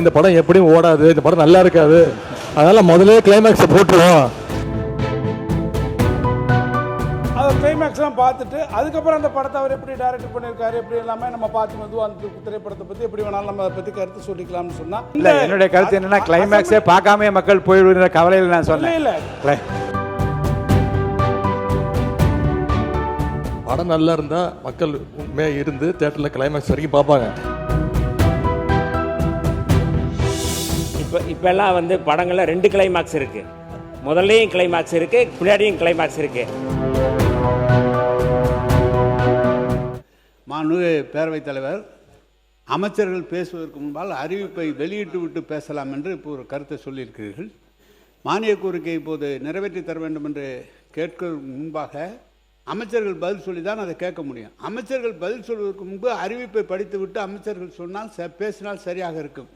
இந்த படம் எப்படியும் ஓடாது, இந்த படம் நல்லா இருக்காது, அதனால முதல்ல கிளைமேக்ஸை போட்டுருவோம். அதை கிளைமேக்ஸ்லாம் பார்த்துட்டு அதுக்கப்புறம் அந்த படத்தை அவர் எப்படி டைரக்ட் பண்ணியிருக்காரு எப்படி எல்லாமே நம்ம பார்த்து மெதுவாக அந்த திரைப்படத்தை பற்றி எப்படி வேணாலும் நம்ம அதை பற்றி கருத்து சொல்லிக்கலாம்னு சொன்னால் இல்லை, என்னுடைய கருத்து என்னன்னா கிளைமேக்ஸே பார்க்காம மக்கள் போயிடுற கவலையில் நான் சொன்னேன். இல்லை படம் நல்லா இருந்தால் மக்கள் உண்மையாக இருந்து தேட்டரில் கிளைமேக்ஸ் வரைக்கும் பார்ப்பாங்க. இப்போல்லாம் வந்து படங்களில் 2 கிளைமாக்ஸ் இருக்குது. முதல்லையும் கிளைமாக்ஸ் இருக்குது, பின்னாடியும் கிளைமாக்ஸ் இருக்குது. மாண்புமிகு பேரவைத் தலைவர், அமைச்சர்கள் பேசுவதற்கு முன்பால் அறிவிப்பை வெளியிட்டு விட்டு பேசலாம் என்று இப்போ ஒரு கருத்தை சொல்லியிருக்கிறீர்கள். மானிய கோரிக்கை இப்போது நிறைவேற்றி தர வேண்டும் என்று கேட்கிறதுக்கு முன்பாக அமைச்சர்கள் பதில் சொல்லி தான் அதை கேட்க முடியும். அமைச்சர்கள் பதில் சொல்வதற்கு முன்பு அறிவிப்பை படித்து விட்டு அமைச்சர்கள் சொன்னால் பேசினால் சரியாக இருக்கும்.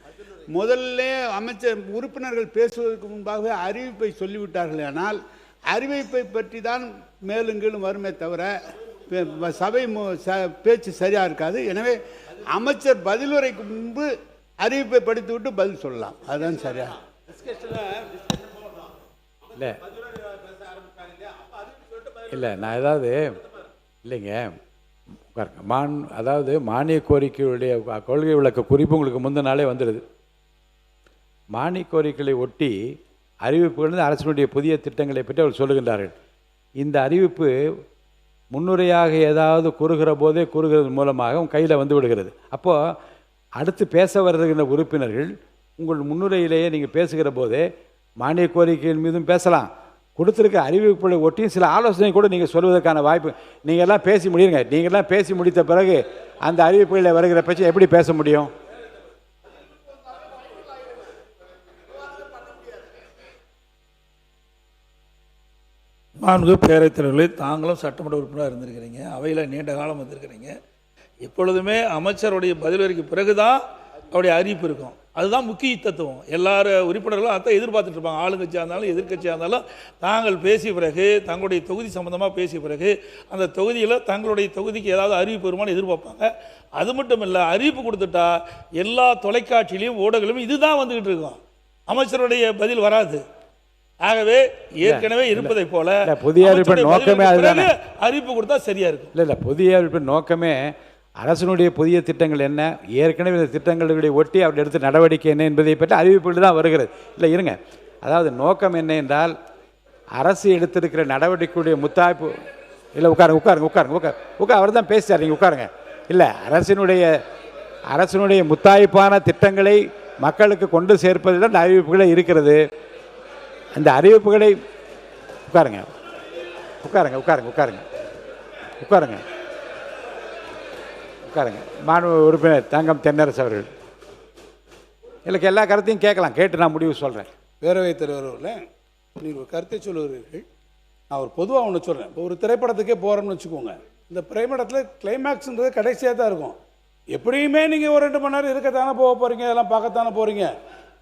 முதல்ல அமைச்சர் உறுப்பினர்கள் பேசுவதற்கு முன்பாகவே அறிவிப்பை சொல்லிவிட்டார்கள். ஆனால் அறிவிப்பை பற்றி தான் மேலும் கீழும் வருமே தவிர சபை பேச்சு சரியாக இருக்காது. எனவே அமைச்சர் பதிலுரைக்கு முன்பு அறிவிப்பை படித்து விட்டு பதில் சொல்லலாம், அதுதான் சரியா. இல்லை இல்லை நான் ஏதாவது இல்லைங்க, அதாவது மானிய கோரிக்கையுடைய கொள்கை விளக்க குறிப்பு உங்களுக்கு முந்தின நாளே வந்துடுது. மானிய கோரிக்கைகளை ஒட்டி அறிவிப்புகள் அரசினுடைய புதிய திட்டங்களை பற்றி அவர் சொல்லுகின்றார்கள். இந்த அறிவிப்பு முன்னுரையாக ஏதாவது கூறுகிற போதே கூறுகிறது மூலமாக உங்கள் கையில் வந்து விடுகிறது. அப்போது அடுத்து பேச வருகின்ற உறுப்பினர்கள் உங்கள் முன்னுரையிலேயே நீங்கள் பேசுகிற போதே மானிய கோரிக்கையின் மீதும் பேசலாம், கொடுத்துருக்க அறிவிப்புகளை ஒட்டியும் சில ஆலோசனை கூட நீங்கள் சொல்வதற்கான வாய்ப்பு. நீங்கள்லாம் பேசி முடியுங்க. நீங்கள்லாம் பேசி முடித்த பிறகு அந்த அறிவிப்புகளில் வருகிற பட்சம் எப்படி பேச முடியும்? மாண்புமிகு பேரவைத் தலைவர்களே, தாங்களும் சட்டமன்ற உறுப்பினராக இருந்திருக்கிறீங்க, அவையில் நீண்ட காலம் வந்திருக்கிறீங்க. எப்பொழுதுமே அமைச்சருடைய பதிலுரைக்கு பிறகு தான் அவருடைய அறிவிப்பு இருக்கும். அதுதான் முக்கிய தத்துவம். எல்லாரும் உறுப்பினர்களும் அதான் எதிர்பார்த்துட்டு இருப்பாங்க. ஆளுங்கட்சியாக இருந்தாலும் எதிர்கட்சியாக இருந்தாலும் தாங்கள் பேசிய பிறகு, தங்களுடைய தொகுதி சம்பந்தமாக பேசிய பிறகு அந்த தொகுதியில் தங்களுடைய தொகுதிக்கு ஏதாவது அறிவிப்பு வருமானு எதிர்பார்ப்பாங்க. அது மட்டும் இல்லை, அறிவிப்பு கொடுத்துட்டா எல்லா தொலைக்காட்சியிலையும் ஊடகங்களும் இதுதான் வந்துக்கிட்டு இருக்கும், அமைச்சருடைய பதில் வராது. ஆகவே ஏற்கனவே இருப்பதை போல புதிய அறிவிப்பு நோக்கமே அறிவிப்பு கொடுத்தா சரியா இருக்கும். இல்லை புதிய அறிவிப்பு நோக்கமே அரசனுடைய புதிய திட்டங்கள் என்ன, ஏற்கனவே இந்த திட்டங்களுடைய ஒட்டி அவர் எடுத்த நடவடிக்கை என்ன என்பதை பற்றி அறிவிப்புகள் தான் வருகிறது. இல்லை இருங்க, அதாவது நோக்கம் என்ன என்றால் அரசு எடுத்திருக்கிற நடவடிக்கையுடைய முத்தாய்ப்பு. இல்லை உட்காருங்க உட்காருங்க உட்காருங்க உட்கார் உட்கார் அவர் தான் பேசுகிறார், நீங்கள் உட்காருங்க. இல்லை அரசினுடைய முத்தாய்ப்பான திட்டங்களை மக்களுக்கு கொண்டு சேர்ப்பதில் தான் அறிவிப்புகளே இருக்கிறது. அந்த அறிவிப்புகளை உட்காருங்க உட்காருங்க உட்காருங்க உட்காருங்க உட்காருங்க உட்காருங்க. மாண்பு உறுப்பினர் தங்கம் தென்னரசு அவர்கள் எனக்கு எல்லா கருத்தையும் கேட்கலாம், கேட்டு நான் முடிவு சொல்கிறேன். பேரவைத் தலைவர்களே, நீங்கள் ஒரு கருத்தை சொல்லுகிறீர்கள். நான் ஒரு பொதுவாக ஒன்று சொல்கிறேன். இப்போ ஒரு திரைப்படத்துக்கே போகிறோம்னு வச்சுக்கோங்க, இந்த திரைப்படத்தில் கிளைமேக்ஸ்ன்றது கடைசியாக தான் இருக்கும். எப்படியுமே நீங்கள் ஒரு 2 மணி நேரம் இருக்கத்தானே போக போகிறீங்க, இதெல்லாம் பார்க்கத்தானே போகிறீங்க.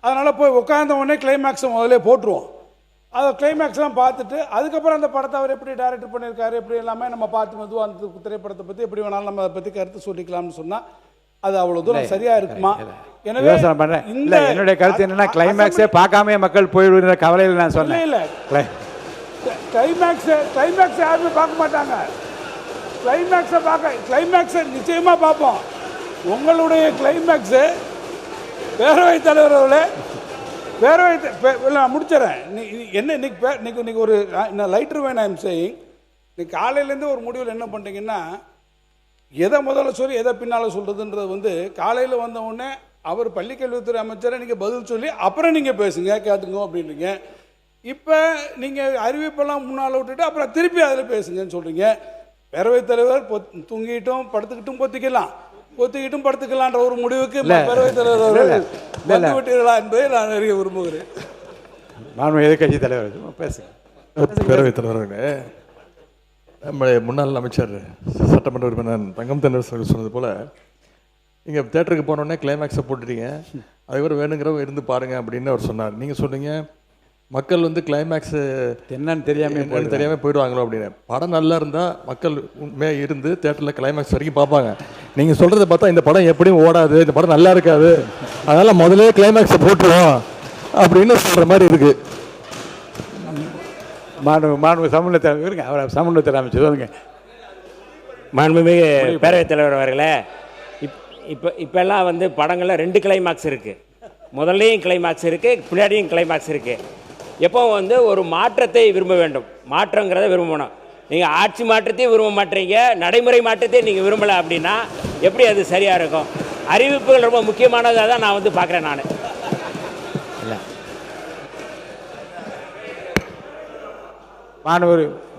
அதனால் போய் உட்காந்த உடனே கிளைமேக்ஸை முதல்ல போட்டுருவோம். அதை கிளைமேக்ஸ்லாம் பார்த்துட்டு அதுக்கப்புறம் அந்த படத்தை அவர் எப்படி டைரக்ட் பண்ணியிருக்காரு எப்படி எல்லாமே நம்ம பார்த்து மெதுவாக அந்த திரைப்படத்தை பற்றி எப்படி வேணாலும் நம்ம அதை பற்றி கருத்து சொல்லிக்கலாம்னு சொன்னால் அது அவ்வளோ தூரம் சரியாக இருக்குமா? எனவே என்னுடைய கருத்து என்னன்னா கிளைமேக்ஸே பார்க்காம மக்கள் போயிடுற கவலையில் நான் சொன்னேன். இல்லை கிளைமேக்ஸ் யாருமே பார்க்க மாட்டாங்க. கிளைமேக்ஸை நிச்சயமாக பார்ப்போம். உங்களுடைய கிளைமேக்ஸு பேரவைத் தலைவர்களே, நான் முடிச்சிடறேன். இன்னைக்கு ஒரு லைட்டர் வேன் ஐம் சேயிங், இன்னைக்கு காலையிலேருந்து ஒரு முடிவில் என்ன பண்ணுறீங்கன்னா, எதை முதல்ல சொல்லி எதை பின்னால் சொல்கிறதுன்றது வந்து காலையில் வந்த உடனே அவர் பள்ளிக்கல்வித்துறை அமைச்சரை நீங்கள் பதில் சொல்லி அப்புறம் நீங்கள் பேசுங்க கேட்டுங்க அப்படின்றீங்க. இப்போ நீங்கள் அறிவிப்பெல்லாம் முன்னால் விட்டுட்டு அப்புறம் திருப்பி அதில் பேசுங்கன்னு சொல்கிறீங்க. பேரவைத் தலைவர் தூங்கிட்டும் படுத்துக்கிட்டும் பொத்திக்கிட்டும் படுத்துக்கலான்ற ஒரு முடிவுக்கு பேரவைத் தலைவர் வந்து விட்டீர்களா என்பதை நான் அறிய விரும்புகிறேன். நான் எதிர்கட்சி தலைவர் பேசுகிறேன். பேரவைத் தலைவர்களே, நம்முடைய முன்னாள் அமைச்சர் சட்டமன்ற உறுப்பினர் தங்கம் தென்னரசு சொன்னது போல் நீங்கள் தேட்டருக்கு போனோடனே கிளைமேக்ஸை போட்டுட்டீங்க, அதுக்கப்புறம் வேணுங்கிறவங்க இருந்து பாருங்கள் அப்படின்னு அவர் சொன்னார். நீங்கள் சொன்னீங்க மக்கள் வந்து கிளைமேக்ஸ் என்னன்னு தெரியாமல் தெரியாமல் போயிடுவாங்களோ அப்படின்னு. படம் நல்லா இருந்தால் மக்கள் உண்மையாக இருந்து தேட்டரில் கிளைமேக்ஸ் வரைக்கும் பார்ப்பாங்க. நீங்கள் சொல்கிறத பார்த்தா இந்த படம் எப்படியும் ஓடாது, இந்த படம் நல்லா இருக்காது, அதனால் முதலே கிளைமேக்ஸை போட்டுருவோம் அப்படின்னு சொல்கிற மாதிரி இருக்குது. மாண்பு சமூகத்தை இருங்க, அவரை சமூகத்தை அமைச்சு சொல்லுங்க. மாண்புமிகு பேரவைத் தலைவர் அவர்களே, இப்போல்லாம் வந்து படங்களில் 2 கிளைமாக்ஸ் இருக்குது. முதல்லையும் கிளைமாக்ஸ் இருக்குது, பின்னாடியும் கிளைமாக்ஸ் இருக்குது. எப்போ வந்து ஒரு மாற்றத்தை விரும்ப வேண்டும், மாற்றங்கிறத விரும்பணும். நீங்கள் ஆட்சி மாற்றத்தையும் விரும்ப மாட்டீங்க, நடைமுறை மாற்றத்தையும் நீங்கள் விரும்பலை அப்படின்னா எப்படி அது சரியாக இருக்கும்? அறிவிப்புகள் ரொம்ப முக்கியமானதாக தான் நான் வந்து பார்க்குறேன். நான் இல்லை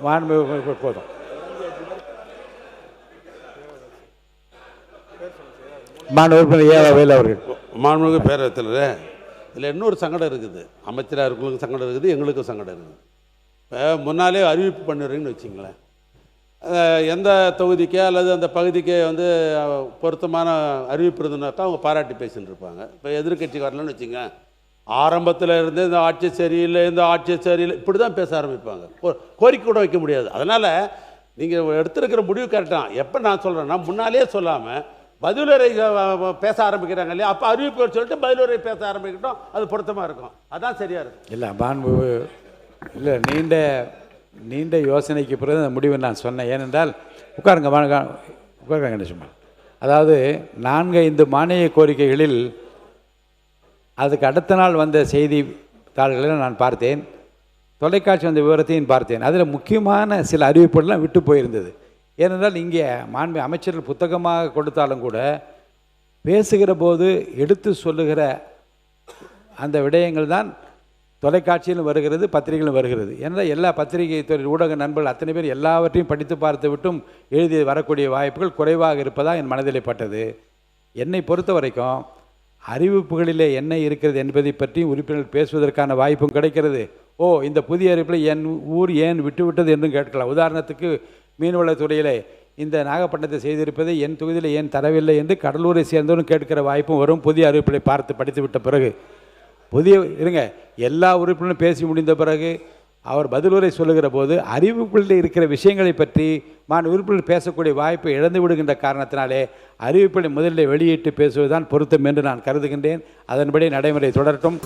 மாண்பு போதும். மாணவர் ஏவாவேல் அவர்கள். மாண்புமிகு பேரவைத் தலைவர், இதில் இன்னொரு சங்கடம் இருக்குது. அமைச்சராக இருக்கிறவங்களுக்கும் சங்கடம் இருக்குது, எங்களுக்கும் சங்கடம் இருக்குது. இப்போ முன்னாலே அறிவிப்பு பண்ணிடுறீங்கன்னு வச்சிங்களேன், எந்த தொகுதிக்கே அல்லது அந்த பகுதிக்கே வந்து பொருத்தமான அறிவிப்பு இருந்ததுனாக்கா அவங்க பாராட்டி பேசின்னு இருப்பாங்க. இப்போ எதிர்கட்சி வரலன்னு வச்சுங்க, ஆரம்பத்தில் இருந்து இந்த ஆட்சி சரியில்லை, இந்த ஆட்சி சரியில்லை, இப்படி தான் பேச ஆரம்பிப்பாங்க. கோரிக்கை கூட வைக்க முடியாது. அதனால் நீங்கள் எடுத்துருக்கிற முடிவு கரெக்டாக. எப்போ நான் சொல்கிறேன்னா, முன்னாலே சொல்லாமல் பதிலுரை பேச ஆரம்பிக்கிறாங்க இல்லையா, அப்போ அறிவிப்பு சொல்லிட்டு பதிலுரை பேச ஆரம்பிக்கட்டும், அது பொருத்தமாக இருக்கும். அதான் சரியாக இருக்கும். இல்லை மாண்பு இல்லை, நீண்ட யோசனைக்கு பிறகு அந்த முடிவை நான் சொன்னேன். ஏனென்றால் உட்காருங்க கணேசம்மா, அதாவது 4-5 மானிய கோரிக்கைகளில் அதுக்கு அடுத்த நாள் வந்த செய்தித்தாள்களை நான் பார்த்தேன், தொலைக்காட்சி வந்த விவரத்தையும் பார்த்தேன். அதில் முக்கியமான சில அறிவிப்புகள்லாம் விட்டு போயிருந்தது. ஏனென்றால் இங்கே மாண்பு அமைச்சர்கள் புத்தகமாக கொடுத்தாலும் கூட பேசுகிற போது எடுத்து சொல்லுகிற அந்த விடயங்கள் தான் தொலைக்காட்சியிலும் வருகிறது, பத்திரிகையிலும் வருகிறது. ஏனென்றால் எல்லா பத்திரிகை துறை ஊடக நண்பர்கள் அத்தனை பேர் எல்லாவற்றையும் படித்து பார்த்து விட்டும் எழுதி வரக்கூடிய வாய்ப்புகள் குறைவாக இருப்பதாக என் மனதிலே பட்டது. என்னை பொறுத்த வரைக்கும் அறிவிப்புகளிலே என்ன இருக்கிறது என்பதை பற்றி உறுப்பினர்கள் பேசுவதற்கான வாய்ப்பும் கிடைக்கிறது. இந்த புதிய அறிவிப்பில் என் ஊர் ஏன் விட்டுவிட்டது என்றும் கேட்கலாம். உதாரணத்துக்கு மீன்வளத்துறையிலே இந்த நாகப்பட்டினத்தை செய்திருப்பதை என் தொகுதியில் ஏன் தரவில்லை என்று கடலூரை சேர்ந்தவரும் கேட்கிற வாய்ப்பும் வரும், புதிய அறிவிப்பை பார்த்து படித்து விட்ட பிறகு. எல்லா உறுப்பினரும் பேசி முடிந்த பிறகு அவர் பதிலுரை சொல்லுகிற போது அறிவிப்புகளில் இருக்கிற விஷயங்களை பற்றி உறுப்பினர் பேசக்கூடிய வாய்ப்பை இழந்து விடுகின்ற காரணத்தினாலே அறிவிப்பை முதலில் வெளியிட்டு பேசுவதுதான் பொருத்தம் என்று நான் கருதுகின்றேன். அதன்படி நடைமுறை தொடரட்டும்.